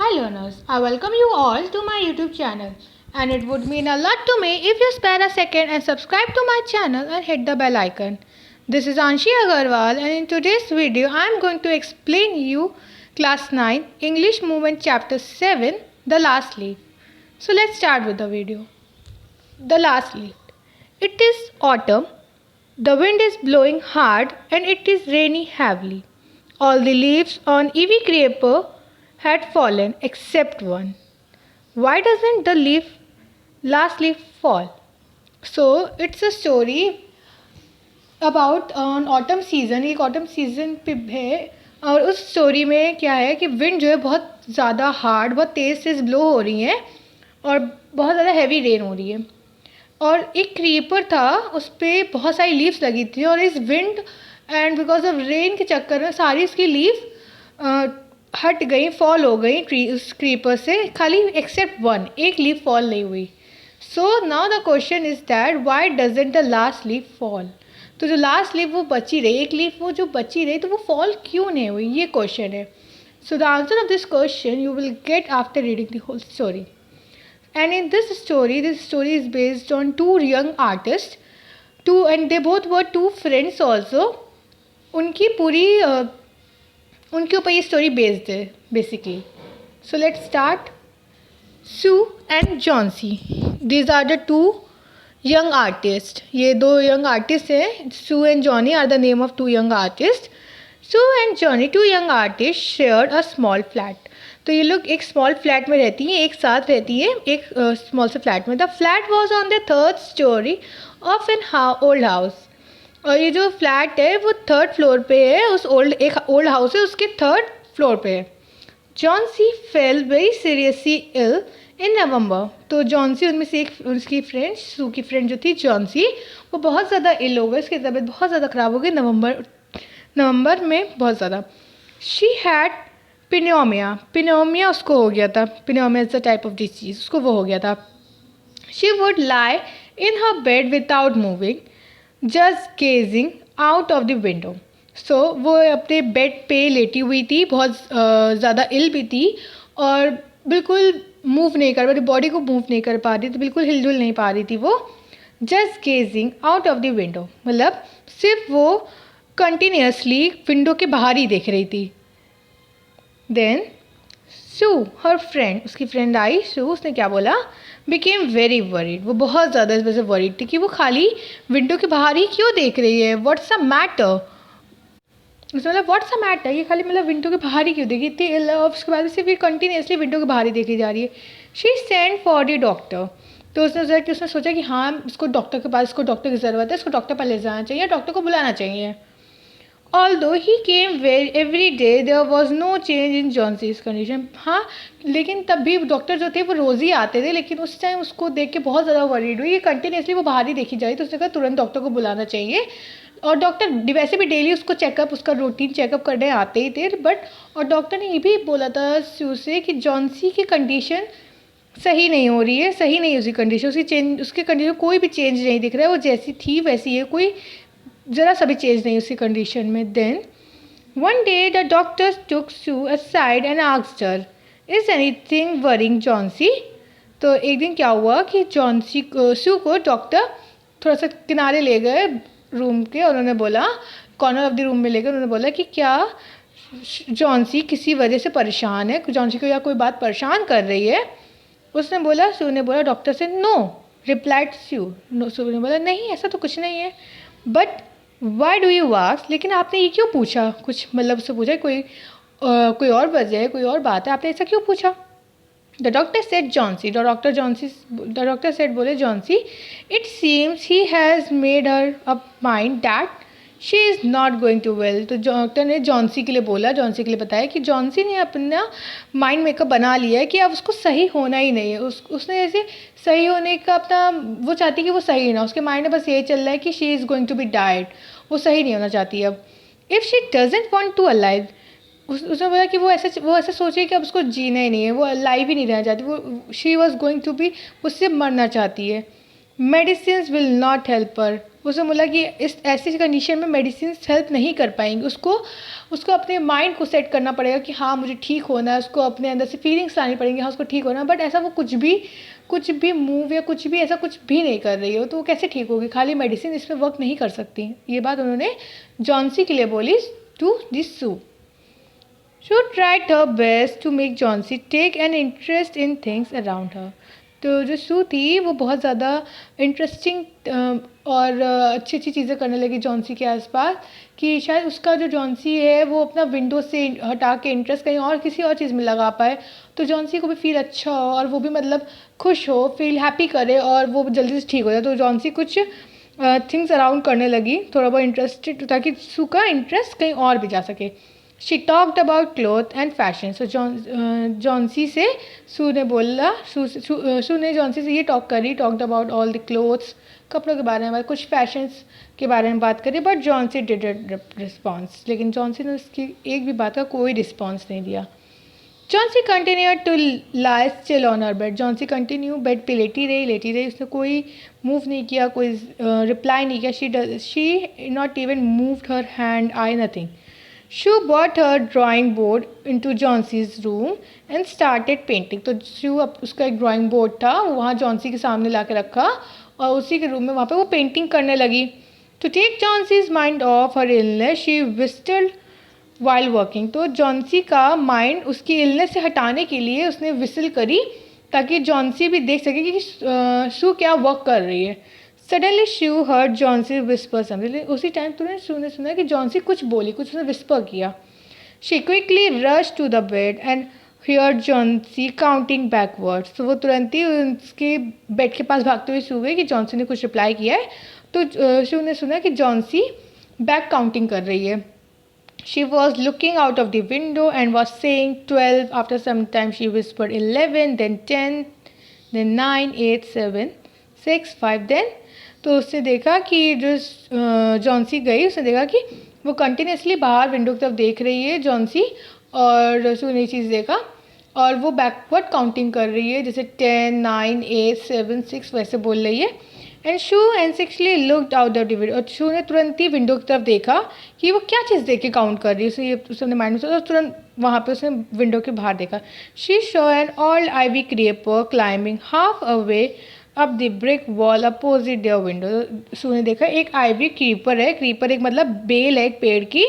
Hi learners, I welcome you all to my YouTube channel and it would mean a lot to me if you spare a second and subscribe to my channel and hit the bell icon. This is Anshi Agarwal and in today's video I am going to explain you class 9 English Movement chapter 7 The Last Leaf. So let's start with the video. The Last Leaf. It is autumn. The wind is blowing hard and it is raining heavily. All the leaves on Ivy Creeper had fallen except one. Why doesn't the last leaf fall? So it's a story about autumn season. एक autumn season पे है और उस story में क्या है कि wind जो है बहुत ज़्यादा हार्ड, बहुत तेज़ से ब्लो हो रही है और बहुत ज़्यादा हैवी रेन हो रही है. और एक क्रीपर था, उस पर बहुत सारी लीव्स लगी थी और इस wind and because of rain के चक्कर में सारी इसकी लीव हट गई, फॉल हो गई उस क्रीपर से, खाली एक्सेप्ट वन, एक लीफ फॉल नहीं हुई. So now the question is that why doesn't the last leaf fall. तो जो लास्ट लीफ वो बची रही, एक लीफ वो जो बची रही, तो वो फॉल क्यों नहीं हुई, ये क्वेश्चन है. So the answer of this question you will get after reading the whole story. And in this story is based on two young artists, and they both were two friends also. उनकी पूरी उनके ऊपर ये story based है basically. So let's start. Sue and Johnsy, these are the two young artist. ये दो young artist हैं. Sue and Johnny are the name of two young artist. Sue and Johnny, two young artist, shared a small flat. तो ये लोग एक small flat में रहती हैं, एक साथ रहती है एक स्मॉल से फ्लैट में. The flat was on the third story of an old house. और ये जो फ्लैट है वो थर्ड फ्लोर पे है, एक ओल्ड हाउस है उसके थर्ड फ्लोर पे है. Johnsy fell very seriously ill in November. तो जॉन्सी, उनमें से एक उसकी फ्रेंड, सू की फ्रेंड जो थी जॉन्सी, वो बहुत ज़्यादा इल हो गई, उसकी तबीयत बहुत ज़्यादा ख़राब हो गई नवंबर में बहुत ज़्यादा. शी हैड पिनोमिया उसको हो गया था. Pneumonia is the type of disease, उसको वो हो गया था. She would lie in her bed without moving, just gazing out of the window. So वो अपने बेड पे लेटी हुई थी, बहुत ज़्यादा इल भी थी और बिल्कुल मूव नहीं कर पा रही, बॉडी को मूव नहीं कर पा रही थी, बिल्कुल हिलजुल नहीं पा रही थी वो. Just gazing out of the window मतलब सिर्फ वो कंटिन्यूसली विंडो के बाहर ही देख रही थी. देन सू, हर फ्रेंड, उसकी फ्रेंड आई सू, उसने क्या बोला, बिकेम वेरी वरीड. वो बहुत ज़्यादा इस वजह से वरीड थी कि वो खाली विंडो के बाहर ही क्यों देख रही है. व्हाट्स अ मैटर, उसने मतलब व्हाट्स अ मैटर, ये खाली मतलब विंडो के बाहर ही क्यों देखी थी. उसके बाद से फिर कंटिन्यूसली विंडो के बाहर ही देखी जा रही है. She send for the doctor. तो उसने सोचा कि हाँ इसको डॉक्टर के पास, इसको डॉक्टर की ज़रूरत है, इसको डॉक्टर पर ले जाना चाहिए, डॉक्टर को बुलाना चाहिए. Although he came every day, there was no change in Johnson's condition. हाँ, लेकिन तब भी डॉक्टर जो थे वो रोज़ ही आते थे, लेकिन उस टाइम उसको देख के बहुत ज़्यादा वरीड हुई. ये कंटिन्यूसली वो बाहर ही देखी जा रही, तो उसने कहा तुरंत डॉक्टर को बुलाना चाहिए. और डॉक्टर वैसे भी डेली उसको चेकअप, उसका रूटीन चेकअप करने आते ही थे. और डॉक्टर ने ये भी बोला था सू से कि जॉन्सी की कंडीशन सही नहीं हो रही है, सही नहीं है उसकी कंडीशन, उसकी कंडीशन कोई भी चेंज नहीं दिख रहा है, वो जैसी थी वैसी है, कोई ज़रा सा भी चेंज नहीं उसकी कंडीशन में. Then one day the doctor took Sue aside and asked her, is anything worrying Johnsy. तो एक दिन क्या हुआ कि सू को डॉक्टर थोड़ा सा किनारे ले गए रूम के और उन्होंने बोला, कॉर्नर ऑफ द रूम में ले गए, उन्होंने बोला कि क्या जॉन्सी किसी वजह से परेशान है, जॉन्सी को या कोई बात परेशान कर रही है. उसने बोला, सू ने बोला डॉक्टर से, नो, रिप्लाइड सू. सू ने बोला नहीं, ऐसा तो कुछ नहीं है. But why do you ask, लेकिन आपने ये क्यों पूछा, कुछ मतलब उससे पूछा कोई और वजह है, कोई और बात है, आपने ऐसा क्यों पूछा. The doctor said Johnsy, the doctor said बोले Johnsy, it seems he has made her up mind that she is not going to well. तो डॉक्टर ने जॉन्सी के लिए बोला, जॉन्सी के लिए बताया कि जॉन्सी ने अपना माइंड मेकअप बना लिया है कि अब उसको सही होना ही नहीं है. उसने ऐसे सही होने का अपना वो चाहती कि वो सही ना, उसके माइंड में बस यही चल रहा है कि she is going to be died, वो सही नहीं होना चाहती अब. If she doesn't want to alive, उसने बोला कि वो ऐसा सोचे कि अब उसको जीना ही नहीं है, वो अलाइव ही नहीं रहना चाहती, वो she was going to be, उससे मरना चाहती है. मेडिसिन विल नॉट हेल्प पर। उसे बोला कि इस ऐसी कंडीशन में मेडिसिन हेल्प नहीं कर पाएंगे। उसको अपने माइंड को सेट करना पड़ेगा कि हाँ मुझे ठीक होना है, उसको अपने अंदर से फीलिंग्स लानी पड़ेंगी, हाँ उसको ठीक होना है। बट ऐसा वो कुछ भी मूव या कुछ भी ऐसा कुछ भी नहीं कर रही हो, तो वो कैसे ठीक होगी? खाली मेडिसिन इस पर वर्क नहीं कर सकती। ये बात उन्होंने जॉन्सी के लिए बोली to this Sue. She tried her best to make Johnsy take an interest in things around her. तो जो सू थी वो बहुत ज़्यादा इंटरेस्टिंग और अच्छी अच्छी चीज़ें करने लगी जॉन्सी के आसपास, कि शायद उसका जो जॉन्सी है वो अपना विंडो से हटा के इंटरेस्ट कहीं और किसी और चीज़ में लगा पाए, तो जॉन्सी को भी फील अच्छा हो और वो भी मतलब खुश हो, फील हैप्पी करे और वो जल्दी से ठीक हो जाए। तो जॉन्सी कुछ थिंग्स अराउंड करने लगी, थोड़ा बहुत इंटरेस्टेड, ताकि सू का इंटरेस्ट कहीं और भी जा सके। She talked about cloth and fashion. So Johnsy से सू ने बोला, सू ने जॉन्सी से ये talked about all the clothes, कपड़ों के बारे में, कुछ फैशंस के बारे में बात करी। बट जॉन्सी डिडंट रिस्पॉन्स, लेकिन जॉन्सी ने उसकी एक भी बात का कोई रिस्पॉन्स नहीं दिया। Johnsy continued to lie still on her bed. Johnsy continue bed पे लेटी रही, उसने कोई मूव नहीं किया, कोई रिप्लाई नहीं किया। She not even moved her hand, I nothing. Shue brought her drawing board into Johnson's room and started painting. तो Shue उसका एक ड्राइंग बोर्ड था, वो वहाँ जॉन्सी के सामने ला के रखा और उसी के रूम में वहाँ पे वो पेंटिंग करने लगी। To take Johnson's mind off her illness, she whistled while working. तो जॉन्सी का माइंड उसकी इलनेस से हटाने के लिए उसने विसल करी, ताकि जॉन्सी भी देख सके कि शू क्या वर्क कर रही है। सडनली शू हर्ड जॉन्सी विस्पर समथिंग। उसी टाइम तुरंत शू ने सुना कि जॉन्सी कुछ बोली, कुछ उसने विस्पर किया। She quickly rush to the bed and hear Johnsy counting backwards. तो वो तुरंत ही उसके बेड के पास भागते हुए सो गई कि जॉन्सी ने कुछ रिप्लाई किया है। तो शू ने सुना कि जॉन्सी बैक काउंटिंग कर रही है। She was looking out of the window and was saying 12. After some time she whispered 11, then 10, then 9, 8, 7, 6, 5, then तो उसने देखा कि जो जॉन्सी गई, उसने देखा कि वो कंटिन्यूसली बाहर विंडो की तरफ देख रही है जॉन्सी, और उसने ये चीज़ देखा और वो बैकवर्ड काउंटिंग कर रही है, जैसे 10, 9, 8, 7, 6 वैसे बोल रही है। And Sue anxiously looked out the window. और शू ने तुरंत ही विंडो की तरफ देखा कि वो क्या चीज़ देख के काउंट कर रही है। उसने ये उसने माइंड में सोचा, तुरंत वहाँ पे उसने विंडो के बाहर देखा। She saw an old ivy creeper climbing half away up the brick wall opposite their window. Sue ने देखा एक आइवी क्रीपर है, क्रीपर एक मतलब बेल है एक पेड़ की,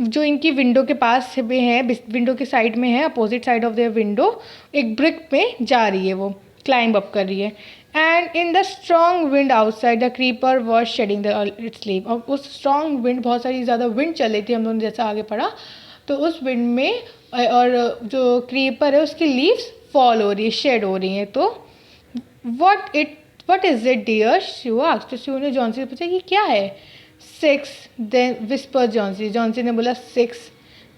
जो इनकी विंडो के पास में है, विंडो के साइड में है, opposite side of their window एक ब्रिक में जा रही है, वो क्लाइंब अप कर रही है। And in the strong wind outside the creeper was shedding its leave. और उस स्ट्रॉन्ग विंड, बहुत सारी ज़्यादा विंड चल रही थी, हम लोगों ने जैसा आगे पढ़ा, तो उस विंड में और जो क्रीपर है उसकी लीव्स फॉल हो रही है, शेड हो रही हैं। तो what is it dear, Sue asked. तो शू ने जॉन्सी से पूछा कि क्या है? 6, देन विस्पर जॉन्सी। जॉन्सी ने बोला 6,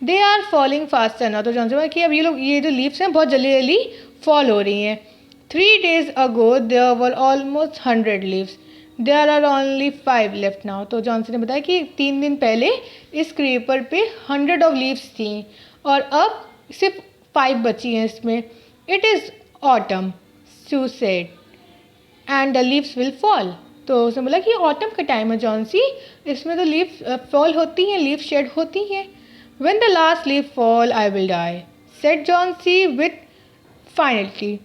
दे आर फॉलिंग फास्टर ना। तो जॉन्सी बोला कि अब ये जो लीव्स हैं बहुत जल्दी जल्दी फॉल हो रही हैं। 3 days ago there were almost 100 leaves. There are only 5 left now. तो जॉन्सन ने बताया कि 3 दिन पहले इस क्रीपर पे 100 of leaves थी और अब सिर्फ 5 बची हैं इसमें। It is autumn, Sue said, and the leaves will fall. तो उसने बोला कि ऑटम का टाइम है जॉन्सी, इसमें तो लीव्स फॉल होती हैं, लीव शेड होती हैं। When the last leaf fall, I will die, said Johnsy with finality.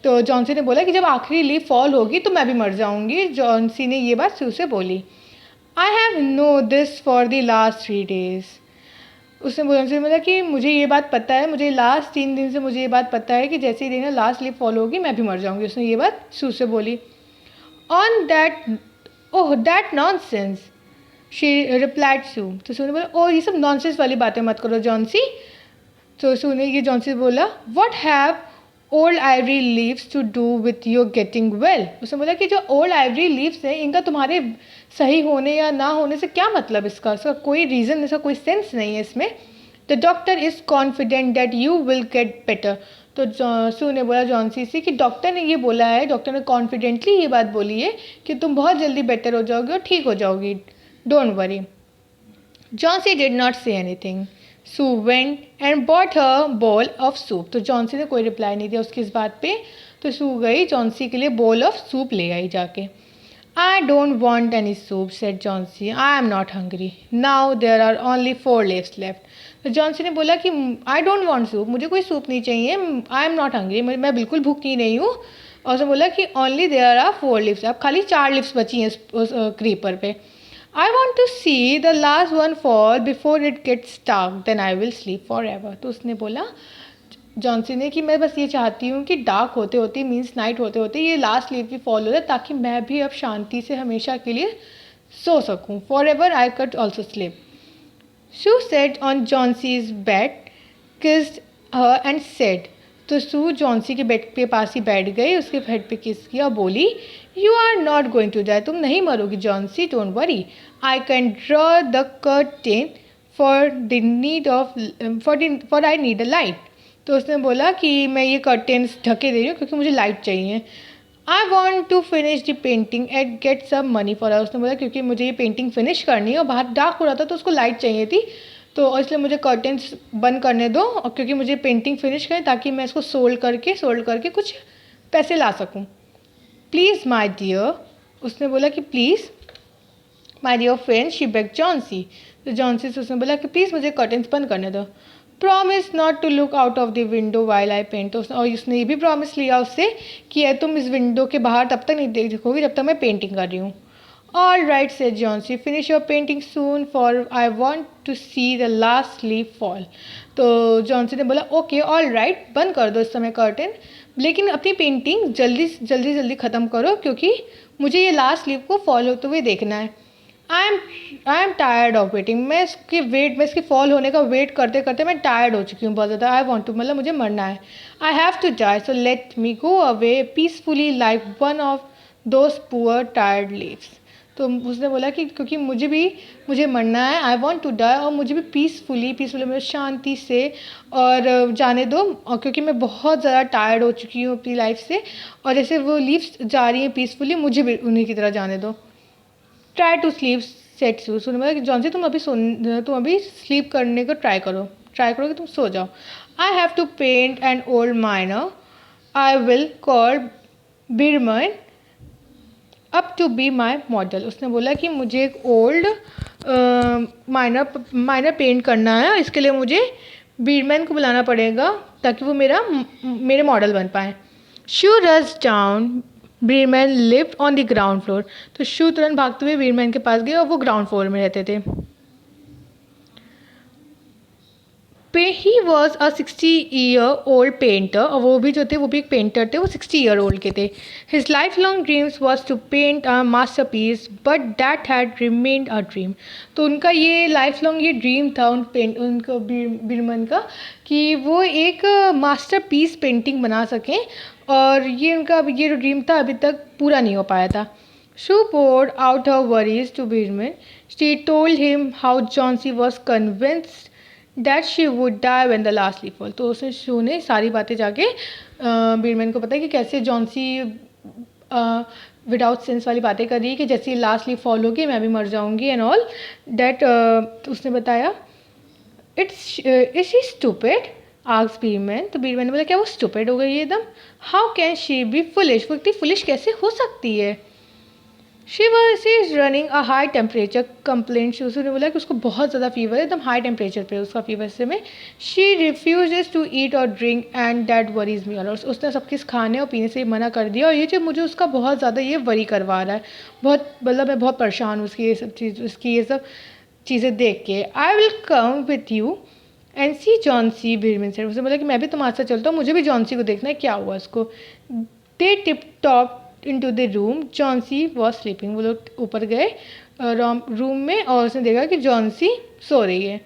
तो जॉन्सी ने बोला कि जब आखिरी लीफ फॉल होगी तो मैं भी मर जाऊंगी। जॉन्सी ने ये बात सू से बोली। I have no this for the last 3 days. उसने बोला कि मुझे ये बात पता है, मुझे लास्ट 3 दिन से मुझे ये बात पता है कि जैसे ही दिन लास्ट लीफ फॉल होगी मैं भी मर जाऊंगी। उसने ये बात सू से बोली। On that, oh that nonsense, she replied Sue. तो सू ने बोला ओह ये सब नॉनसेंस वाली बातें मत करो जॉन्सी। तो सू ने ये जॉन्सी से बोला what have old ivory leaves to do with your getting well. उसने बोला कि जो ओल्ड आइवरी लीव्स हैं इनका तुम्हारे सही होने या ना होने से क्या मतलब, इसका कोई रीज़न, इसका कोई सेंस नहीं है इसमें। The doctor is confident that you will get better. तो सू ने बोला जॉन्सी से कि डॉक्टर ने ये बोला है, डॉक्टर ने कॉन्फिडेंटली ये बात बोली है कि तुम बहुत जल्दी बेटर हो जाओगे और ठीक हो जाओगी, don't worry. Johnsy did not say anything. Sue went and bought her bowl of soup. तो जॉन्सी ने कोई रिप्लाई नहीं दिया उसकी इस बात पे। तो सू गई जॉन्सी के लिए बोल ऑफ सूप ले आई जाके। I don't want any soup, said Johnsy. I am not hungry. Now there are only 4 leaves left. तो जॉन्सी ने बोला कि आई डोंट वांट सूप, मुझे कोई सूप नहीं चाहिए, आई एम नॉट हंग्री, मैं बिल्कुल भूखी नहीं हूँ. और उसने बोला कि ओनली देयर आर 4 leaves, अब खाली 4 leaves बची हैं उस क्रीपर पे. I want to see the last one fall before it gets dark, then I will sleep for ever. तो उसने बोला जॉन्सी ने कि मैं बस ये चाहती हूँ कि डार्क होते होते मीन्स नाइट होते होते ये लास्ट लीफ भी फॉल हो जाए, ताकि मैं भी अब शांति से हमेशा के लिए सो सकूँ. For ever I cut also sleep. Shoe set on Johnsy's bed, kissed her and said. तो सू जॉन्सी के बेड के पास ही बैठ गई, उसके हेड पे किस किया और बोली, you are not going to die, तुम नहीं मरोगी Johnsy, don't worry, I can draw the curtain for the need of for I need a light. तो उसने बोला कि मैं ये कर्टेन्स ढके दे रही हूँ क्योंकि मुझे लाइट चाहिए. I want to finish the painting and get some money for her. उसने बोला क्योंकि मुझे ये पेंटिंग फिनिश करनी है और बाहर डार्क हो रहा था तो उसको लाइट चाहिए थी, तो इसलिए मुझे कर्टेन्स बंद करने दो, और क्योंकि मुझे पेंटिंग फिनिश करें ताकि मैं इसको सोल्ड करके कुछ पैसे ला सकूँ. प्लीज़ माई डियर, उसने बोला कि please my dear friend, she beg Johnsy. तो जॉन्सी से उसने बोला कि प्लीज़ मुझे कर्टेन्स बंद करने दो. Promise not to look out of the window while I paint. तो और उसने ये भी प्रॉमिस लिया उससे कि तुम इस विंडो के बाहर तब तक नहीं देखोगी जब तक मैं पेंटिंग कर रही हूँ. All right said Johnsy, finish your painting soon for I want to see the last leaf fall. तो जॉन्सी ने बोला ओके ऑल राइट, बंद कर दो इस समय कर्टेन, लेकिन अपनी पेंटिंग जल्दी ख़त्म करो क्योंकि मुझे ये लास्ट लीफ को फॉल होते हुए देखना है. I am tired of waiting, मैं इसके फॉल होने का वेट करते करते मैं टायर्ड हो चुकी हूँ बहुत ज़्यादा. आई वॉन्ट टू, मतलब मुझे मरना है. I have to die, so let me go away peacefully like one of those poor tired leaves. तो उसने बोला कि क्योंकि मुझे मरना है, आई वॉन्ट टू डाई, और मुझे भी पीसफुली मतलब शांति से और जाने दो, और क्योंकि मैं बहुत ज़्यादा टायर्ड हो चुकी हूँ अपनी लाइफ से, और जैसे वो लीव्स जा रही हैं पीसफुली, मुझे भी उन्हीं की तरह जाने दो. ट्राई टू स्लीप सेट सू. सुन मतलब जॉन्सी तुम अभी स्लीप करने को ट्राई करो कि तुम सो जाओ. I have to paint an old miner, I will call Behrman up to be my model. उसने बोला कि मुझे एक ओल्ड माइनर पेंट करना है, इसके लिए मुझे बीरमैन को बुलाना पड़ेगा ताकि वो मेरे मॉडल बन पाए. Sue rushed down, Behrman lived on the ground floor. तो शू तुरंत भागते हुए बीरमैन के पास गए और वो ग्राउंड फ्लोर में रहते थे. He was a 60-year-old painter, और वो भी एक पेंटर थे, वो 60 year old के थे. His life long dreams was to paint a master piece but that had remained a dream. तो उनका ये लाइफ लॉन्ग ये ड्रीम था उनका बीरमन का कि वो एक मास्टर पीस पेंटिंग बना सकें, और ये जो ड्रीम था अभी तक पूरा नहीं हो पाया था. She poured out her worries to Birman. She told him how Johnsy was convinced that she would die when the last leaf fell. तो उसने शू ने सारी बातें जाके बीरमैन को पता है कि कैसे जॉन्सी विदाउट सेंस वाली बातें कर रही है कि जैसे लास्ट लीफ फॉल होगी मैं भी मर जाऊंगी एंड ऑल दैट. उसने बताया इज शी स्टूपिड आस्क्ड बीरमैन. तो बीरमैन ने बोला क्या वो स्टूपिड हो गई है एकदम. How can she be foolish, वो इतनी फुलिश कैसे हो सकती है. She is running a high temperature complaint. उसने बोला कि उसको बहुत ज़्यादा फीवर है, एकदम हाई टेम्परेचर पे उसका फीवर से में. शी रिफ्यूजेज टू ईट और ड्रिंक एंड दैट वरीज मी. और उसने सब किस खाने और पीने से मना कर दिया, और ये जो मुझे उसका बहुत ज़्यादा ये वरी करवा रहा है, बहुत मतलब मैं बहुत परेशान हूँ उसकी ये सब चीज़ें देख के. I will come with you and see Johnsy, Behrman से. उसने बोला कि मैं भी तुम्हारे साथ चलता हूँ, मुझे भी जॉन्सी को देखना है क्या हुआ उसको. They tiptoed into the room. Johnsy was sleeping. वो लोग ऊपर गए रूम में और उसने देखा कि जॉन्सी सो रही है.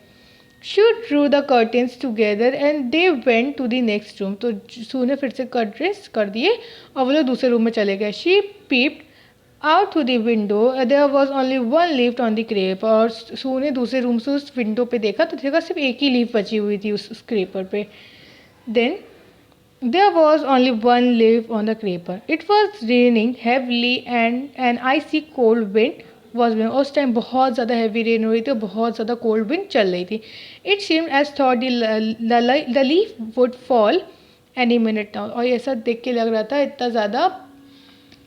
She drew the curtains together and they went to the next room. तो सू ने फिर से कर्टेन्स कर दिए और वो लोग दूसरे रूम में चले गए. She peeped out through the window. There was only one leaf on the crepe. और सू ने दूसरे रूम से उस विंडो पे देखा तो देखा सिर्फ एक ही लीफ बची हुई थी उस क्रेपर पे. Then there was only one leaf on the creeper. It was raining heavily and an icy cold wind was blowing. उस टाइम बहुत ज़्यादा heavy rain हो रही थी और बहुत ज़्यादा cold wind चल रही थी. It seemed as thought the leaf would fall any minute now. और ऐसा देख के लग रहा था इतना ज़्यादा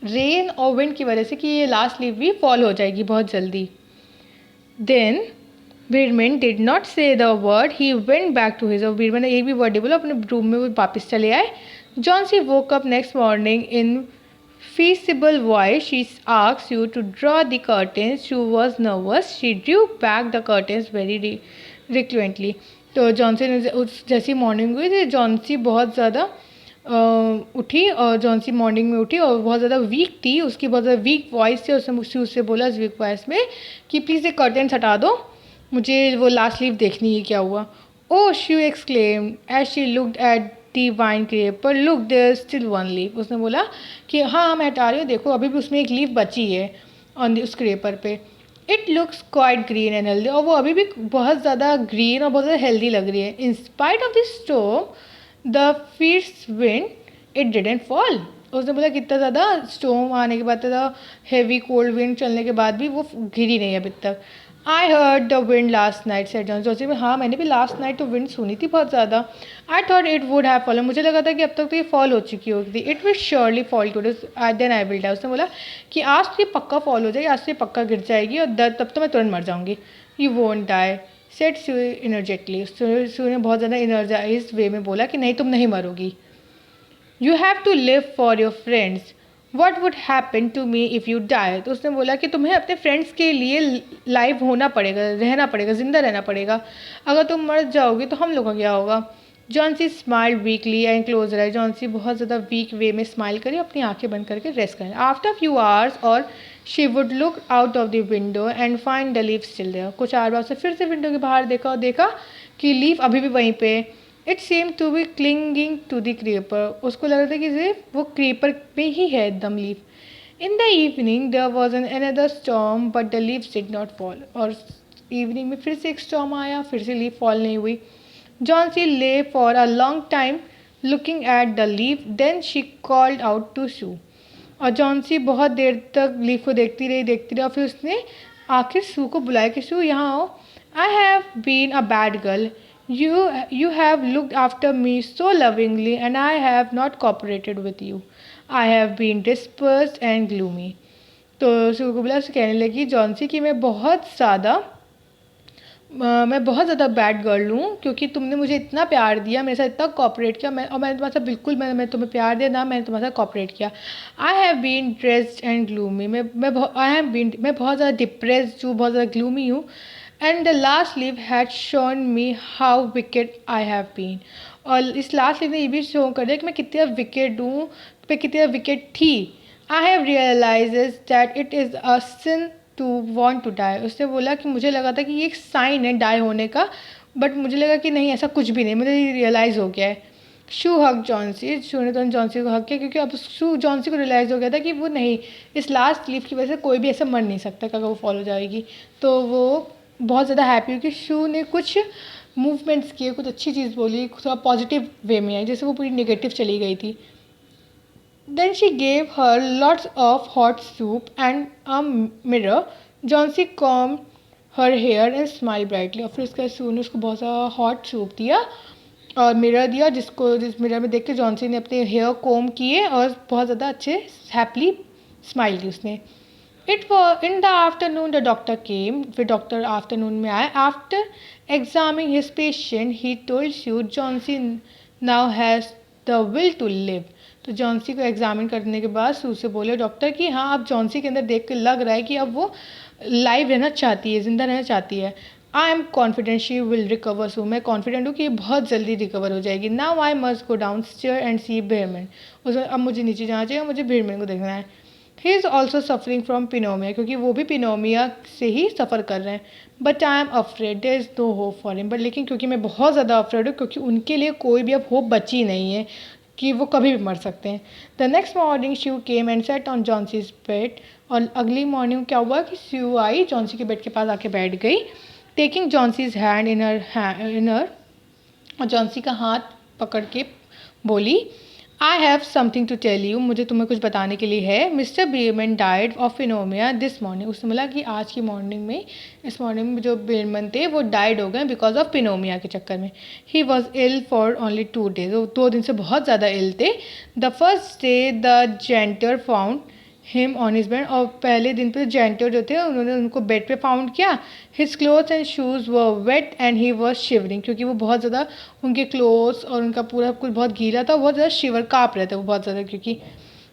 रेन और विंड की वजह से कि ये लास्ट लीफ भी फॉल हो जाएगी बहुत जल्दी। Then Behrman did not say the word, he went back to his. और बीरमैन ने एक भी वर्ड नहीं बोला, अपने रूम में वो वापस चले आए। Johnsy woke up next morning in feasible voice. She asked you to draw the curtains. She was nervous. She drew back the curtains very reluctantly. तो जॉन्सी ने जैसी मॉर्निंग हुई थी, जॉन्सी बहुत ज़्यादा उठी, और जॉन्सी मॉर्निंग में उठी और बहुत ज़्यादा वीक थी, उसकी बहुत ज़्यादा वीक वॉइस थी। उससे बोला उस वीक वॉइस में कि प्लीज़ ये कर्टेन्स हटा दो, मुझे वो लास्ट लीफ देखनी है क्या हुआ। Oh she exclaimed as she looked at the vine creeper, look there still one leaf. उसने बोला कि हाँ मैं हटा रही हूँ, देखो अभी भी उसमें एक लीफ बची है ऑन उस क्रेपर पे। It looks quite green and healthy, और वो अभी भी बहुत ज़्यादा ग्रीन और बहुत ज़्यादा हेल्दी लग रही है। In spite of the storm the fierce wind it didn't fall. उसने बोला कितना ज़्यादा स्टॉर्म आने के बाद, ज़्यादा हैवी कोल्ड विंड चलने के बाद भी वो गिरी नहीं अभी तक। I heard the wind last night said Johnsy. Johnsy में हाँ मैंने भी लास्ट नाइट तो विंड सुनी थी बहुत ज़्यादा। I thought it would have fallen, मुझे लगा था कि अब तक तो ये फॉल हो चुकी होगी। It will surely fall today then I will die. उसने बोला कि आज तो ये पक्का फॉल हो जाएगी, आज तो ये पक्का गिर जाएगी और तब तो मैं तुरंत मर जाऊँगी। You won't die said Sue energetically. Sue ने बहुत ज़्यादा एनर्जाइज वे में बोला कि नहीं तुम नहीं मरोगी। You have to live for your friends, what would happen to me if you die. तो उसने बोला कि तुम्हें अपने फ्रेंड्स के लिए लाइव होना पड़ेगा, रहना पड़ेगा, ज़िंदा रहना पड़ेगा। अगर तुम मर जाओगे तो हम लोग का क्या होगा। Johnsy smile weekly and close रहा। जॉन्सी बहुत ज़्यादा वीक वे में स्माइल करी, अपनी आंखें बंद करके रेस्ट करें। आफ्टर फ्यू आवर्स और she would look out of the window and find the leaf still there. कुछ आवर बाद से फिर से विंडो के बाहर देखा और देखा कि लीफ अभी भी वहीं पे। It seem to be clinging to the creeper. उसको लग रहा था कि सिर्फ वो क्रीपर पे ही है एकदम leaf. In the evening there was an another storm but the leaves did not fall. और इवनिंग में फिर से एक स्टॉर्म आया, फिर से लीफ फॉल नहीं हुई। Johnsy lay for a long time looking at the leaf, then she called out to Sue. और जॉन्सी बहुत देर तक लीफ को देखती रही और फिर उसने आखिर शू को बुलाया कि शू यहाँ आओ। I have been a bad girl, you have looked after me so lovingly and I have not cooperated with you. I have been dispersed and gloomy. तो शू को बोला, कहने लगी जॉन्सी कि मैं बहुत ज़्यादा बैड गर्ल हूँ, क्योंकि तुमने मुझे इतना प्यार दिया, मेरे साथ इतना कॉपरेट किया, मैंने तुम्हारे साथ बिल्कुल मैं तुम्हें प्यार दिया ना, मैंने तुम्हारे साथ कॉपरेट किया। I have been dressed and gloomy, मैं बहुत ज़्यादा डिप्रेस्ड हूँ, बहुत ज़्यादा ग्लूमी हूँ। And the last leave had shown me how wicked I have been. और इस लास्ट लीव ने ये भी शो कर दिया कि मैं कितना विकेड हूँ, मैं कितना विकेड थी। I have realise that it is a sin to want to die. उसने बोला कि मुझे लगा था कि ये एक साइन है डाई होने का, बट मुझे लगा कि नहीं ऐसा कुछ भी नहीं, मुझे रियलाइज़ हो गया है। शू हक जॉन्सी, शू ने तो जॉन्सी को हक किया, क्योंकि अब शू जॉन्सी को रियलाइज़ हो गया था कि वो नहीं, इस लास्ट लीव की वजह से कोई भी ऐसा मर नहीं सकता कि अगर वो फॉलो जाएगी। तो वो बहुत ज़्यादा हैप्पी हुई कि शू ने कुछ मूवमेंट्स किए, कुछ अच्छी चीज़ बोली, थोड़ा पॉजिटिव वे में आई, जैसे वो पूरी नेगेटिव चली गई थी। Then she gave her lots of hot soup and a mirror. Johnsy comb her hair and smile brightly. और फिर उसके शू ने उसको बहुत सारा हॉट सूप दिया और मिरर दिया, जिस मिरर में देख के जॉन्सी ने अपने हेयर कोम किए और बहुत ज़्यादा अच्छे हैप्पली स्माइल की उसने। It was in the afternoon the doctor came. फिर डॉक्टर आफ्टरनून में आए। After examining his patient he told Sue Johnsy now has the will to live. तो जॉन्सी को एग्जामिन करने के बाद शू से बोले डॉक्टर कि हाँ अब जॉन्सी के अंदर देख के लग रहा है कि अब वो लाइव रहना चाहती है, ज़िंदा रहना चाहती है। I am confident she will recover so. मैं कॉन्फिडेंट हूँ कि ये बहुत जल्दी रिकवर हो जाएगी। Now I must go down stair and see Behrman. उसमें अब मुझे नीचे जाना चाहिए, मुझे बीरमैन को देखना है। He is also suffering from pneumonia, क्योंकि वो भी पिनोमिया से ही सफ़र कर रहे हैं। But I am afraid there is no hope for him. But लेकिन क्योंकि मैं बहुत ज़्यादा अफ्रेड हूँ, क्योंकि उनके लिए कोई भी अब होप बची नहीं है कि वो कभी भी मर सकते हैं। The next morning shoe came and set on Johnsy's bed. और अगली मॉर्निंग क्या हुआ कि शू आई, जॉन्सी के बेड के पास आके बैठ गई, taking Johnsy's hand in her, और जॉन्सी का हाथ पकड़ के बोली I have something to tell you. मुझे तुम्हें कुछ बताने के लिए है। Mister Behrman died of pneumonia this morning. उसने बोला कि आज की मॉर्निंग में, इस मॉर्निंग में जो बीरमैन थे वो डाइड हो गए बिकॉज ऑफ पिनोमिया के चक्कर में। He was ill for only 2 days। वो 2 दिन से बहुत ज़्यादा इल थे। The first day the janitor found him on his bed, और पहले दिन पे जेंटर जो थे उन्होंने उनको बेड पे फाउंड किया. His clothes and shoes were wait and he was shivering, क्योंकि वो बहुत ज़्यादा उनके क्लोथ्स और उनका पूरा कुछ बहुत गीला था, बहुत ज़्यादा शिवर काँप रहे थे वो बहुत ज़्यादा, क्योंकि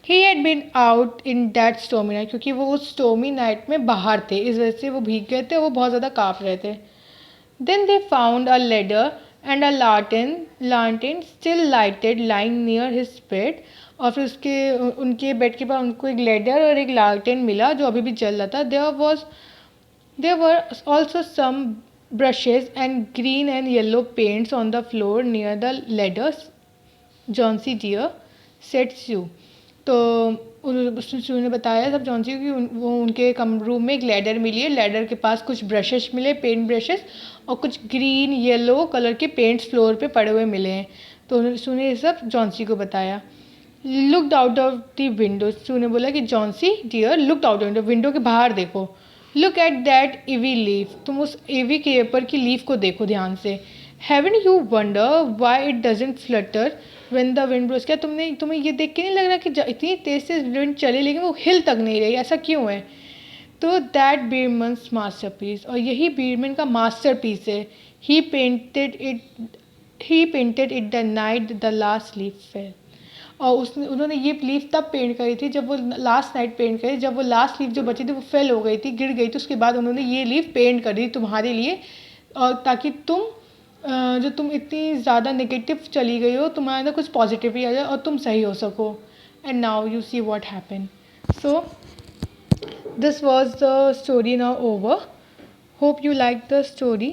he had been out in that stormy night, क्योंकि वो उस स्टोमी नाइट में बाहर थे, इस वजह से वो भीग गए थे, वो बहुत ज़्यादा काँप रहे थे. Then they found a ladder and a lantern still lighted lying near his bed. और फिर उसके उनके बेड के पास उनको एक लेडर और एक लालटेन मिला जो अभी भी जल रहा था. There were also some brushes and green and yellow paints on the floor near the ladders. Johnsy dear said Sue. तो उसने स्यू ने बताया सब जॉन्सी को कि वो उनके रूम में एक लैडर मिली है. लैडर के पास कुछ ब्रशेस मिले, पेंट ब्रशेस, और कुछ ग्रीन येलो कलर के पेंट्स फ्लोर पे पड़े हुए मिले हैं. तो स्यू ने ये सब जॉन्सी को बताया. Looked out of the window. Sue ने बोला कि Johnsy dear looked out of window के बाहर देखो. Look at that ivy leaf. तुम उस ईवी पेपर की लीफ को देखो ध्यान से. Haven't you wonder why it doesn't flutter when the wind blows. क्या तुम्हें ये देख के नहीं लग रहा कि इतनी तेज से विंड चले लेकिन वो हिल तक नहीं रही, ऐसा क्यों है? तो दैट बीरमन्स मास्टर पीस, और यही बीरमन का मास्टर पीस है. He painted it the night the last leaf fell. और उन्होंने ये लीफ तब पेंट करी थी जब वो लास्ट नाइट पेंट करी, जब वो लास्ट लीफ जो बची थी वो फेल हो गई थी, गिर गई थी. उसके बाद उन्होंने ये लीफ पेंट कर दी तुम्हारे लिए, और ताकि जो तुम इतनी ज़्यादा नेगेटिव चली गई हो, तुम्हारे अंदर कुछ पॉजिटिव ही आ जाए और तुम सही हो सको. And now you see what happen. So this was the story now over. Hope you like the story.